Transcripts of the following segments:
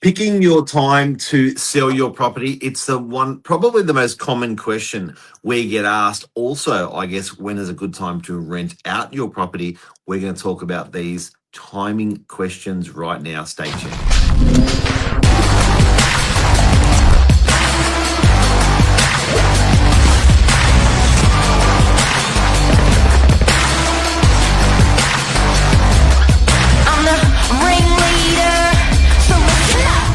Picking your time to sell your property, it's probably the most common question we get asked. Also, I guess, when is a good time to rent out your property? We're going to talk about these timing questions right now. Stay tuned. I'm the ringleader, so listen up.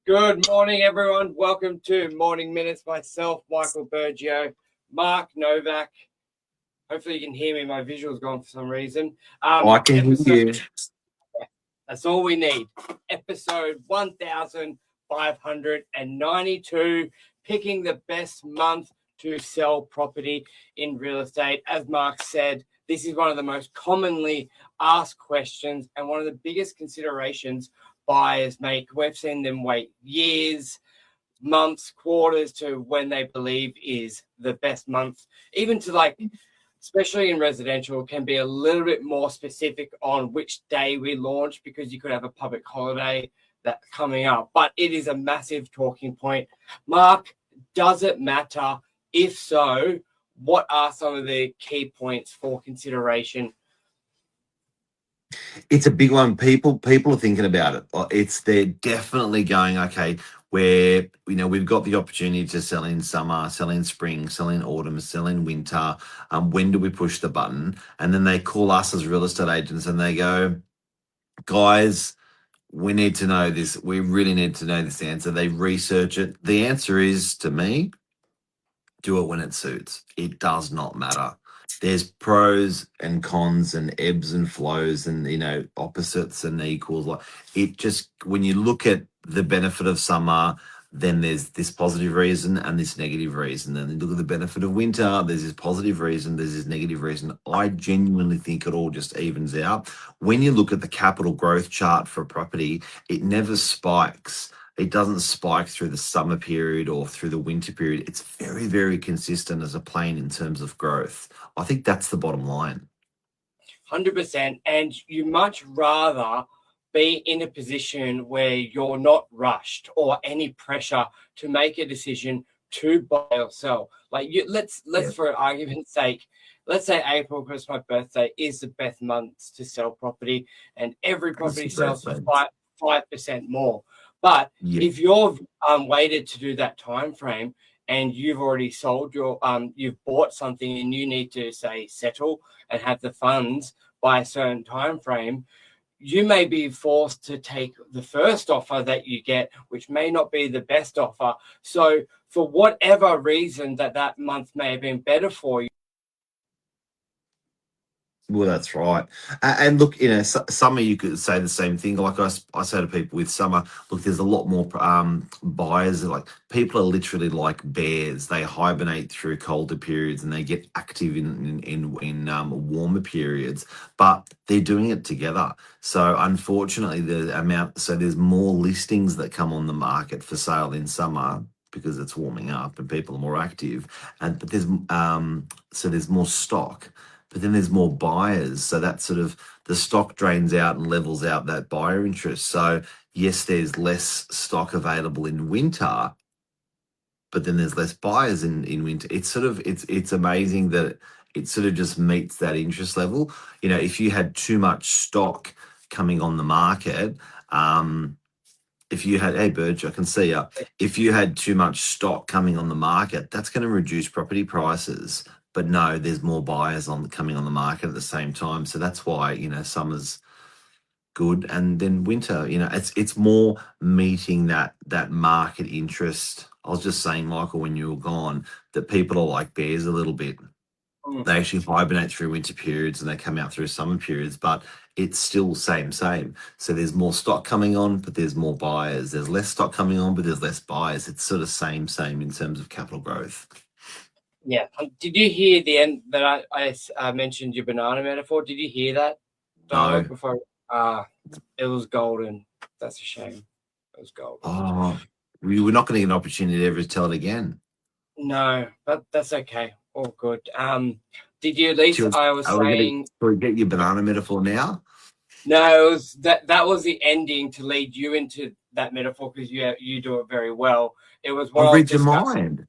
Good morning, everyone. Welcome to Morning Minutes. Myself, Michael Bergio, Mark Novak. Hopefully, you can hear me. My visual's gone for some reason. I can hear you. That's all we need. Episode 1592, picking the best month to sell property in real estate. As Mark said, this is one of the most commonly asked questions and one of the biggest considerations buyers make. We've seen them wait years, months, quarters to when they believe is the best month, even to especially in residential, can be a little bit more specific on which day we launch, because you could have a public holiday that's coming up. But it is a massive talking point. Mark, does it matter? If so, what are some of the key points for consideration? It's a big one. People are thinking about it. They're definitely going, okay, where we've got the opportunity to sell in summer, sell in spring, sell in autumn, sell in winter. When do we push the button? And then they call us as real estate agents and they go, guys, we need to know this. We really need to know this answer. They research it. The answer is, to me, do it when it suits. It does not matter. There's pros and cons and ebbs and flows and opposites and equals. When you look at the benefit of summer, then there's this positive reason and this negative reason. Then you look at the benefit of winter, there's this positive reason, there's this negative reason. I genuinely think it all just evens out. When you look at the capital growth chart for property, it never spikes. It doesn't spike through the summer period or through the winter period. It's very, very consistent as a plane in terms of growth. I think that's the bottom line. 100%. And you much rather be in a position where you're not rushed or any pressure to make a decision to buy or sell. Let's for argument's sake, let's say April, because my birthday is the best month to sell property, and every property sells for 5% more. But if you've waited to do that time frame and you've already sold you've bought something and you need to, say, settle and have the funds by a certain time frame, you may be forced to take the first offer that you get, which may not be the best offer. So for whatever reason that month may have been better for you. Well, that's right. And look, summer, you could say the same thing. Like I say to people with summer, look, there's a lot more buyers. Like, people are literally like bears. They hibernate through colder periods and they get active in warmer periods, but they're doing it together. So unfortunately, there's more listings that come on the market for sale in summer because it's warming up and people are more active. But there's more stock. But then there's more buyers. So that sort of, the stock drains out and levels out that buyer interest. So yes, there's less stock available in winter, but then there's less buyers in winter. It's amazing that it sort of just meets that interest level. If you had too much stock coming on the market, hey Burge, I can see you. If you had too much stock coming on the market, that's going to reduce property prices. But no, there's more buyers coming on the market at the same time. So that's why, summer's good. And then winter, it's more meeting that market interest. I was just saying, Michael, when you were gone, that people are like bears a little bit. They actually hibernate through winter periods and they come out through summer periods, but it's still same. So there's more stock coming on, but there's more buyers. There's less stock coming on, but there's less buyers. It's sort of same in terms of capital growth. Yeah. Did you hear the end that I mentioned your banana metaphor? Did you hear that? No. Before, it was golden. That's a shame. It was golden. Oh, we were not going to get an opportunity to ever tell it again. No, but that's okay. All good. Did you at least? Shall we get your banana metaphor now? No, it was that was the ending to lead you into that metaphor because you do it very well. It was I what I was read your discussing.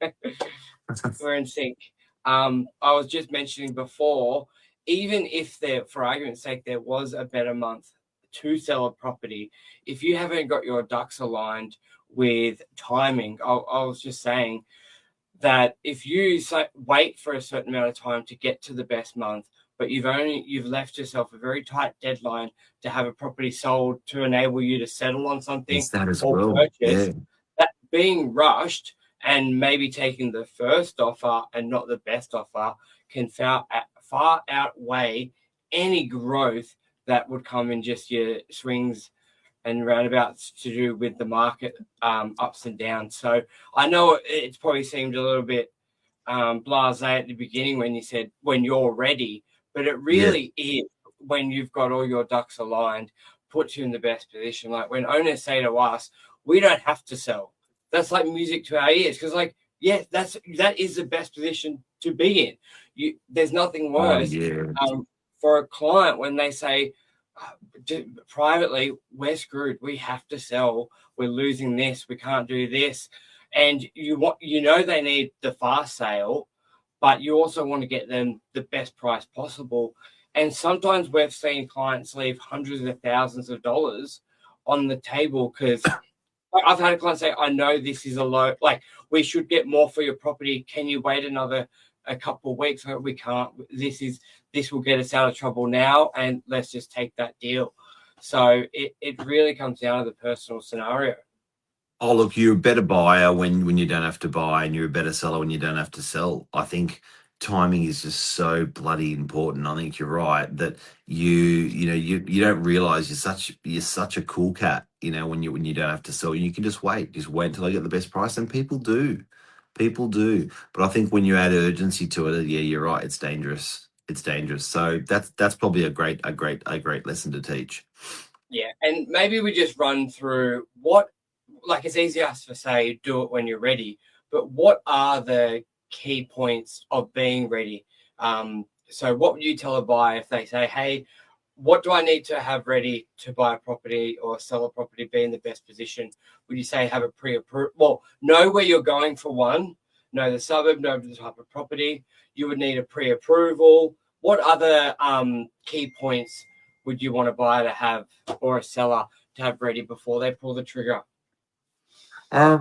mind. We're in sync. I was just mentioning before, even if there, for argument's sake, there was a better month to sell a property, if you haven't got your ducks aligned with timing, I was just saying that if you wait for a certain amount of time to get to the best month, but you've left yourself a very tight deadline to have a property sold to enable you to settle on something It's that as or well. purchase, Yeah. that being rushed and maybe taking the first offer and not the best offer can far outweigh any growth that would come in just your swings and roundabouts to do with the market ups and downs. So I know it's probably seemed a little bit blasé at the beginning when you said when you're ready, but it Yeah. really is when you've got all your ducks aligned, puts you in the best position. Like when owners say to us, we don't have to sell. That's like music to our ears because, like, yeah, that is the best position to be in. There's nothing Oh, worse yeah. for a client when they say privately, we're screwed. We have to sell. We're losing this. We can't do this. And they need the fast sale, but you also want to get them the best price possible. And sometimes we've seen clients leave hundreds of thousands of dollars on the table because I've had a client say, I know this is a low, like we should get more for your property. Can you wait a couple of weeks? Like, we can't. This will get us out of trouble now, and let's just take that deal. So it really comes down to the personal scenario. Oh, look, you're a better buyer when you don't have to buy, and you're a better seller when you don't have to sell. I think timing is just so bloody important. I think you're right that you don't realize you're such a cool cat. When you don't have to sell, you can just wait until I get the best price, and people do. But I think when you add urgency to it, yeah, you're right. It's dangerous. It's dangerous. So that's probably a great lesson to teach. Yeah, and maybe we just run through what, like, it's easy to say, do it when you're ready, but what are the key points of being ready? So, what would you tell a buyer if they say, hey, what do I need to have ready to buy a property or sell a property, be in the best position? Would you say have a pre-approved? Well, know where you're going for one, know the suburb, know the type of property. You would need a pre-approval. What other key points would you want a buyer to have or a seller to have ready before they pull the trigger? I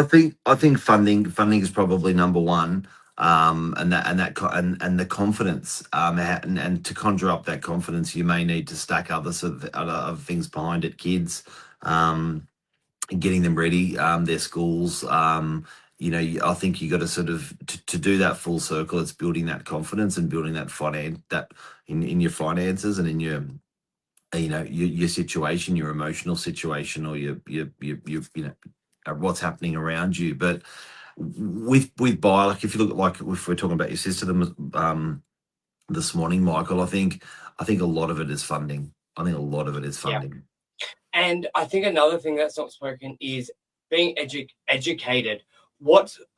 think funding is probably number one, and the confidence, and to conjure up that confidence, you may need to stack other things behind it, kids, getting them ready, their schools. I think you got to sort of to do that full circle. It's building that confidence and building that finance that in your finances and in your situation, your emotional situation, or what's happening around you. But with buy, like if you look at, like if we're talking about your sister this morning, Michael, I think a lot of it is funding. I think a lot of it is Yeah. funding. And I think another thing that's not spoken is being educated.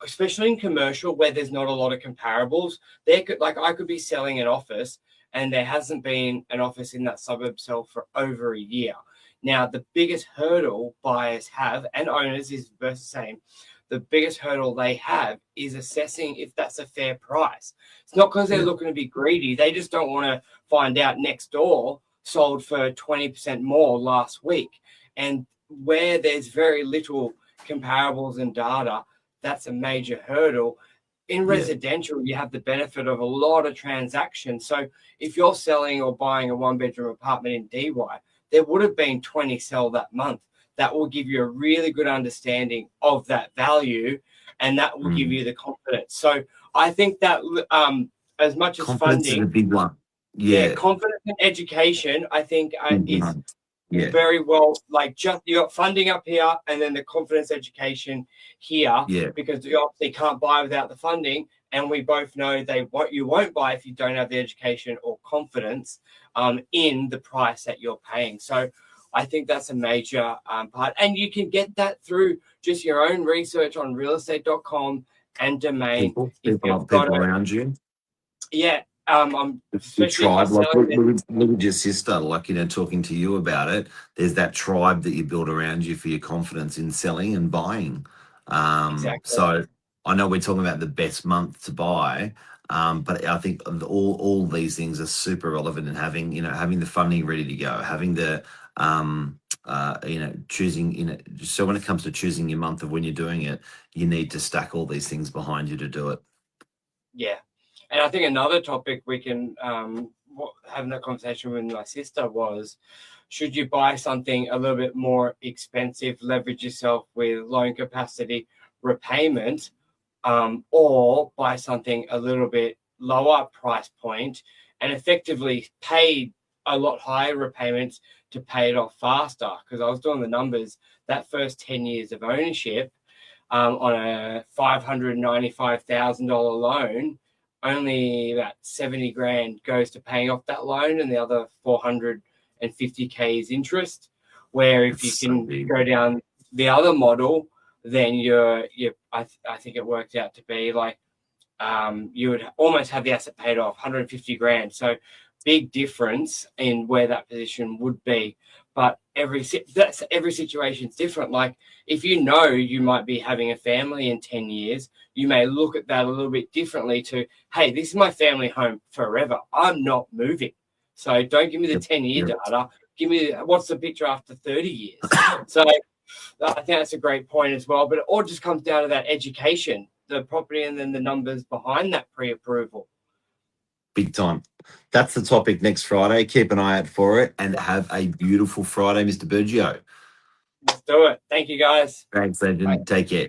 Especially in commercial where there's not a lot of comparables, I could be selling an office and there hasn't been an office in that suburb sell for over a year. Now, the biggest hurdle buyers have and owners is the same. The biggest hurdle they have is assessing if that's a fair price. It's not because they're Yeah. looking to be greedy. They just don't want to find out next door sold for 20% more last week. And where there's very little comparables and data, that's a major hurdle. In Yeah. residential, you have the benefit of a lot of transactions. So if you're selling or buying a one-bedroom apartment in DY, there would have been 20 sell that month. That will give you a really good understanding of that value, and that will give Mm. you the confidence. So I think that as much as Confidence is a funding, big one. yeah, Yeah. confidence and education, I think Big is one. Yeah. very well, like, just you got funding up here and then the confidence education here, Yeah. because you obviously can't buy without the funding, and we both know you won't buy if you don't have the education or confidence in the price that you're paying. So I think that's a major part, and you can get that through just your own research on realestate.com and Domain. People, If people, you've got people it, around you. yeah, I'm The especially if I'm tribe, like selling it. look at your sister, like, talking to you about it. There's that tribe that you build around you for your confidence in selling and buying. Exactly. So I know we're talking about the best month to buy, but I think all these things are super relevant in having, having the funding ready to go, having the choosing, so when it comes to choosing your month of when you're doing it, you need to stack all these things behind you to do it. Yeah. And I think another topic we can having that conversation with my sister was, should you buy something a little bit more expensive, leverage yourself with loan capacity repayment, or buy something a little bit lower price point and effectively pay a lot higher repayments to pay it off faster? Because I was doing the numbers, that first 10 years of ownership on a $595,000 loan, only about 70 grand goes to paying off that loan, and the other 450K is interest. Where if you It's so can big. go down the other model, then I think it worked out to be like you would almost have the asset paid off, 150 grand. So big difference in where that position would be. But every situation is different. Like if you might be having a family in 10 years, you may look at that a little bit differently to, hey, this is my family home forever. I'm not moving. So don't give me the 10-year Yep. data. Give me what's the picture after 30 years. So I think that's a great point as well. But it all just comes down to that education, the property, and then the numbers behind that pre-approval. Big time. That's the topic next Friday. Keep an eye out for it and have a beautiful Friday, Mr. Bergio. Let's do it. Thank you, guys. Thanks, Bye. legend. Take care.